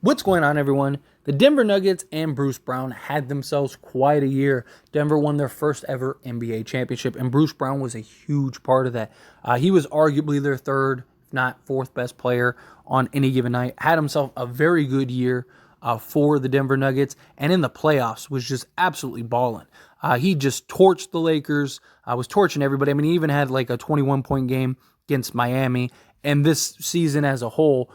What's going on, everyone? The Denver Nuggets and Bruce Brown had themselves quite a year. Denver won their first ever NBA championship, and Bruce Brown was a huge part of that. He was arguably their third, if not fourth best player on any given night. Had himself a very good year for the Denver Nuggets, and in the playoffs was just absolutely balling. He just torched the Lakers, was torching everybody. I mean, he even had like a 21-point game against Miami, and this season as a whole,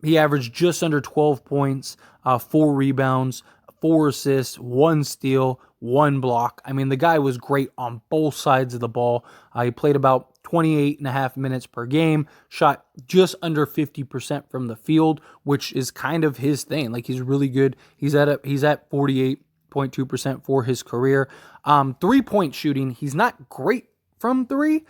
he averaged just under 12 points, 4 rebounds, 4 assists, 1 steal, 1 block. I mean, the guy was great on both sides of the ball. He played about 28 and a half minutes per game, shot just under 50% from the field, which is kind of his thing. Like, he's really good. He's at 48.2% for his career. 3-point shooting, he's not great from three,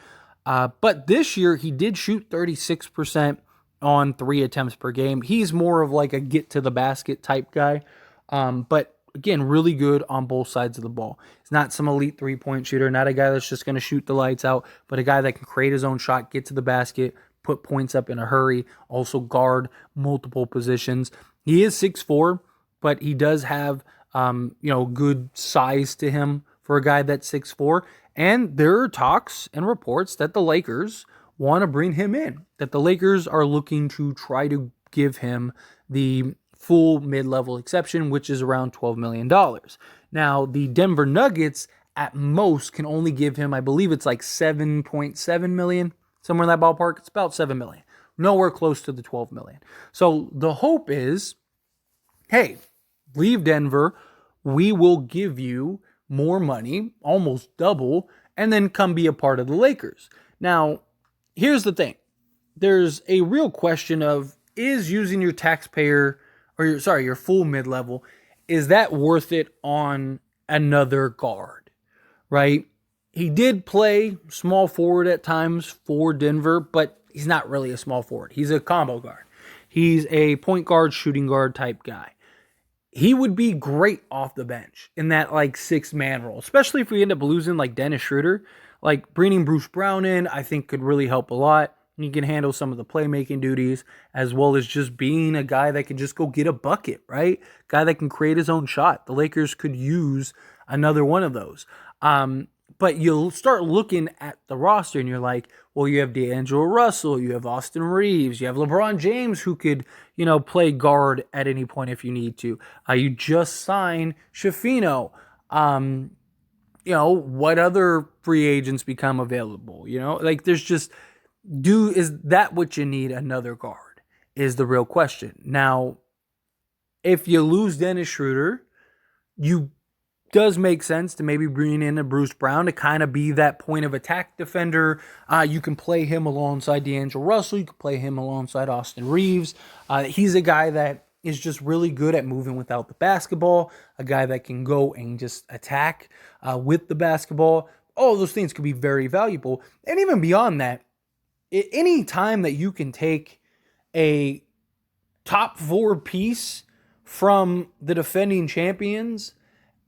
but this year he did shoot 36% on 3 attempts per game. He's more of like a get to the basket type guy. But again, really good on both sides of the ball. He's not some elite 3-point shooter, not a guy that's just going to shoot the lights out, but a guy that can create his own shot, get to the basket, put points up in a hurry, also guard multiple positions. He is 6'4", but he does have good size to him for a guy that's 6'4". And there are talks and reports that the Lakers want to bring him in, that the Lakers are looking to try to give him the full mid-level exception, which is around $12 million. Now, the Denver Nuggets at most can only give him, I believe it's like 7.7 million, somewhere in that ballpark. It's about 7 million, nowhere close to the 12 million. So the hope is, hey, leave Denver, we will give you more money, almost double, and then come be a part of the Lakers. Now, here's the thing. There's a real question of, is using your taxpayer, or your full mid-level, is that worth it on another guard, right? He did play small forward at times for Denver, but he's not really a small forward. He's a combo guard. He's a point guard, shooting guard type guy. He would be great off the bench in that like 6-man role, especially if we end up losing like Dennis Schroeder. Like, bringing Bruce Brown in, I think could really help a lot. He can handle some of the playmaking duties, as well as just being a guy that can just go get a bucket, right? Guy that can create his own shot. The Lakers could use another one of those. But you'll start looking at the roster and you're like, well, you have D'Angelo Russell, you have Austin Reeves, you have LeBron James who could, play guard at any point if you need to. You just signed Shafino. What other free agents become available? Like, there's just, is that what you need? Another guard is the real question. Now, if you lose Dennis Schroeder, you does make sense to maybe bring in a Bruce Brown to kind of be that point of attack defender. You can play him alongside D'Angelo Russell. You can play him alongside Austin Reeves. He's a guy that is just really good at moving without the basketball, a guy that can go and just attack with the basketball. All those things could be very valuable. And even beyond that, any time that you can take a top 4 piece from the defending champions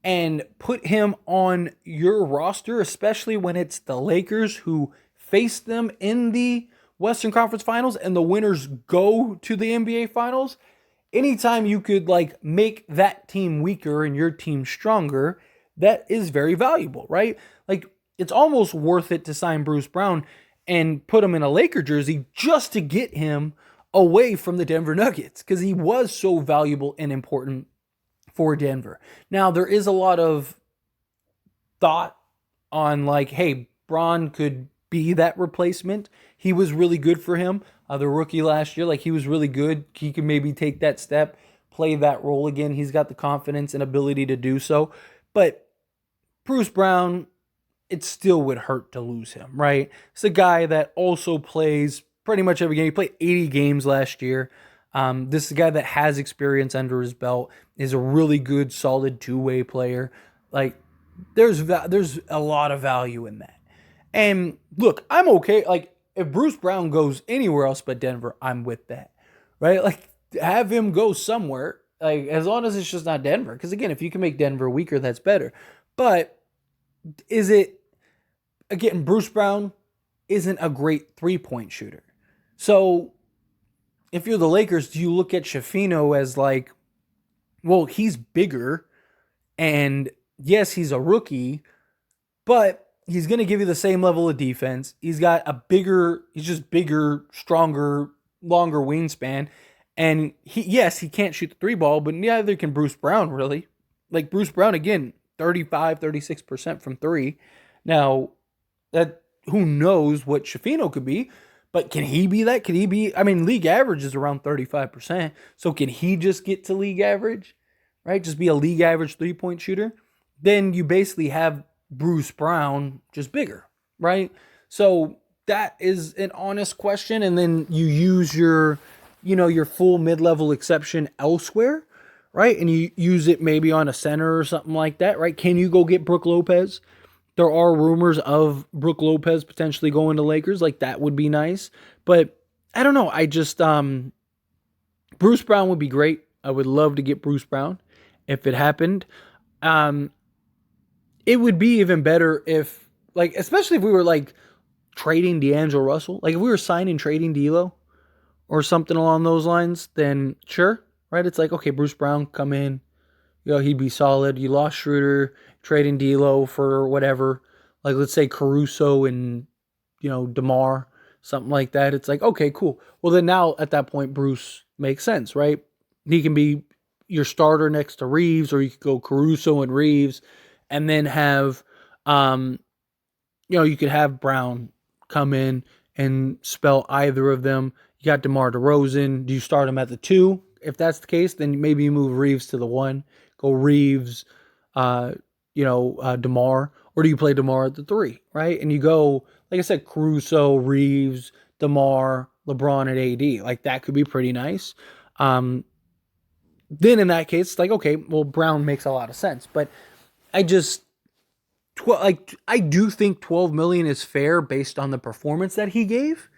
and put him on your roster, especially when it's the Lakers who face them in the Western Conference Finals and the winners go to the NBA Finals, anytime you could like make that team weaker and your team stronger, that is very valuable, right? Like, it's almost worth it to sign Bruce Brown and put him in a Laker jersey just to get him away from the Denver Nuggets, because he was so valuable and important for Denver. Now, there is a lot of thought on like, hey, Braun could be that replacement. He was really good for him. The rookie last year, like, he was really good. He can maybe take that step, play that role again. He's got the confidence and ability to do so. But Bruce Brown, it still would hurt to lose him, right? It's a guy that also plays pretty much every game. He played 80 games last year. This is a guy that has experience under his belt, is a really good, solid two-way player. Like, there's a lot of value in that. And look, I'm okay. Like, if Bruce Brown goes anywhere else but Denver, I'm with that, right? Like, have him go somewhere, like, as long as it's just not Denver. Because again, if you can make Denver weaker, that's better. But is it, again, Bruce Brown isn't a great 3-point shooter. So if you're the Lakers, do you look at Shafino as like, well, he's bigger, and yes, he's a rookie, but he's going to give you the same level of defense. He's just bigger, stronger, longer wingspan. And yes, he can't shoot the three ball, but neither can Bruce Brown, really. Like Bruce Brown, again, 35, 36% from three. Now, that who knows what Shafino could be, but can he be that? Can he be? I mean, league average is around 35%. So can he just get to league average, right? Just be a league average 3-point shooter? Then you basically have Bruce Brown just bigger, right? So that is an honest question. And then you use your full mid-level exception elsewhere, right? And you use it maybe on a center or something like that, right? Can you go get Brook Lopez? There are rumors of Brook Lopez potentially going to Lakers. Like, that would be nice. But I don't know. I just, Bruce Brown would be great. I would love to get Bruce Brown if it happened. Um, it would be even better if, like, especially if we were, like, trading D'Angelo Russell. Like, if we were signing, trading D'Lo or something along those lines, then sure, right? It's like, okay, Bruce Brown, come in. He'd be solid. You lost Schroeder, trading D'Lo for whatever. Like, let's say Caruso and, DeMar, something like that. It's like, okay, cool. Well, then now at that point, Bruce makes sense, right? He can be your starter next to Reeves, or you could go Caruso and Reeves, and then have, you could have Brown come in and spell either of them. You got DeMar DeRozan. Do you start him at the 2? If that's the case, then maybe you move Reeves to the 1. Go Reeves, DeMar. Or do you play DeMar at the 3, right? And you go, like I said, Caruso, Reeves, DeMar, LeBron, and AD. Like, that could be pretty nice. Then in that case, it's like, okay, well, Brown makes a lot of sense. But I just, I do think 12 million is fair based on the performance that he gave.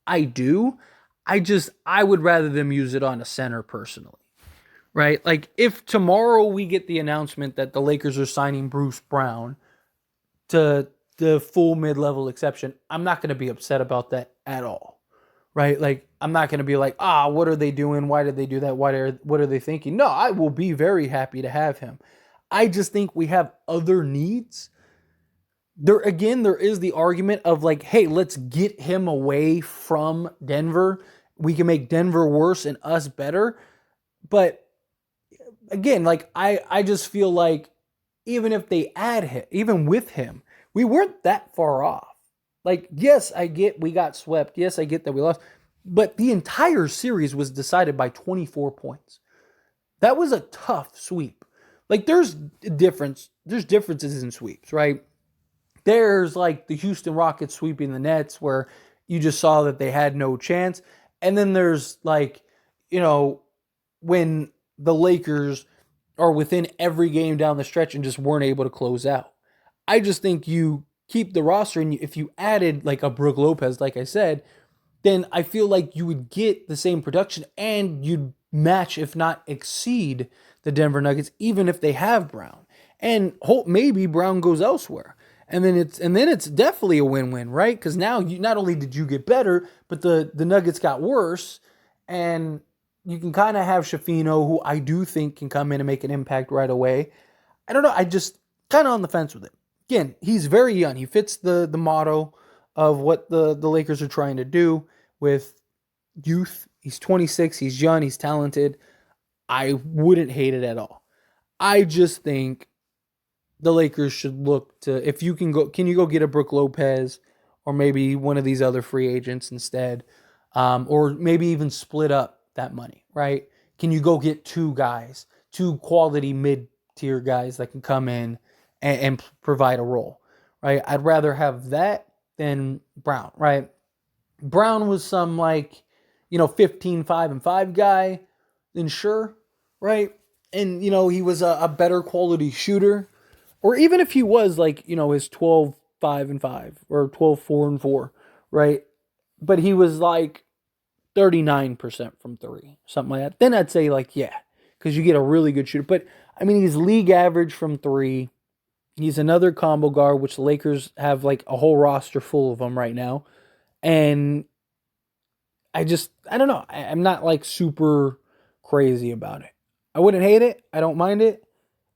I do. I would rather them use it on a center personally, right? Like, if tomorrow we get the announcement that the Lakers are signing Bruce Brown to the full mid-level exception, I'm not going to be upset about that at all, right? Like, I'm not going to be like, what are they doing? Why did they do that? What are they thinking? No, I will be very happy to have him. I just think we have other needs. There is the argument of like, hey, let's get him away from Denver. We can make Denver worse and us better. But again, like, I just feel like even if they add him, even with him, we weren't that far off. Like, yes, I get we got swept. Yes, I get that we lost. But the entire series was decided by 24 points. That was a tough sweep. Like, there's differences in sweeps, right? There's like the Houston Rockets sweeping the Nets where you just saw that they had no chance. And then there's like, when the Lakers are within every game down the stretch and just weren't able to close out. I just think you keep the roster, and if you added like a Brook Lopez, like I said, then I feel like you would get the same production and you'd match, if not exceed, the Denver Nuggets, even if they have Brown. And hope maybe Brown goes elsewhere. And then it's definitely a win-win, right? Because now you not only did you get better, but the Nuggets got worse, and you can kind of have Shafino, who I do think can come in and make an impact right away. I don't know. I just kind of on the fence with it. Again, he's very young. He fits the motto of what the Lakers are trying to do with youth. He's 26. He's young. He's talented. I wouldn't hate it at all. I just think the Lakers should look to, if you can you go get a Brook Lopez or maybe one of these other free agents instead, or maybe even split up that money, right? Can you go get two quality mid-tier guys that can come in and provide a role, right? I'd rather have that than Brown, right? Brown was some 15, 5, and 5 guy, then sure, right? And, he was a better quality shooter. Or even if he was his 12, 5, and 5 or 12, 4, and 4, right? But he was 39% from 3, something like that. Then I'd say yeah, because you get a really good shooter. But I mean, he's league average from 3. He's another combo guard, which the Lakers have a whole roster full of them right now. And I don't know. I'm not like super crazy about it. I wouldn't hate it. I don't mind it.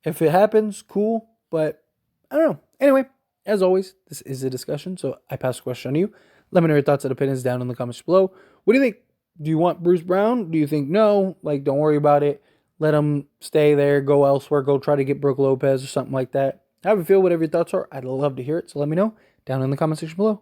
If it happens, cool. But I don't know. Anyway, as always, this is a discussion, so I pass the question on to you. Let me know your thoughts and opinions down in the comments below. What do you think? Do you want Bruce Brown? Do you think no? Like, don't worry about it. Let him stay there. Go elsewhere. Go try to get Brooke Lopez or something like that. How do you feel? Whatever your thoughts are, I'd love to hear it. So let me know down in the comment section below.